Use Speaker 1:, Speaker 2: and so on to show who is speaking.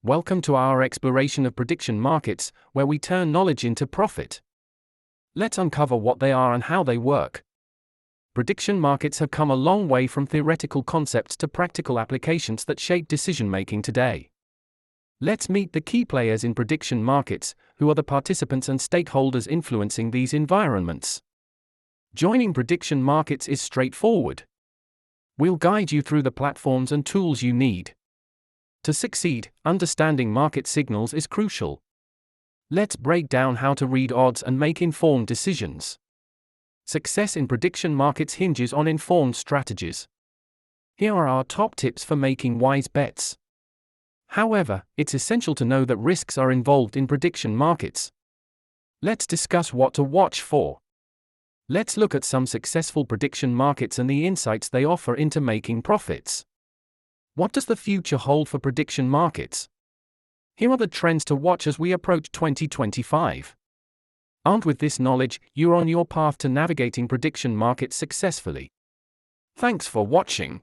Speaker 1: Welcome to our exploration of prediction markets, where we turn knowledge into profit. Let's uncover what they are and how they work. Prediction markets have come a long way from theoretical concepts to practical applications that shape decision-making today. Let's meet the key players in prediction markets, who are the participants and stakeholders influencing these environments. Joining prediction markets is straightforward. We'll guide you through the platforms and tools you need. To succeed, understanding market signals is crucial. Let's break down how to read odds and make informed decisions. Success in prediction markets hinges on informed strategies. Here are our top tips for making wise bets. However, it's essential to know that risks are involved in prediction markets. Let's discuss what to watch for. Let's look at some successful prediction markets and the insights they offer into making profits. What does the future hold for prediction markets? Here are the trends to watch as we approach 2025. Armed with this knowledge, you're on your path to navigating prediction markets successfully. Thanks for watching.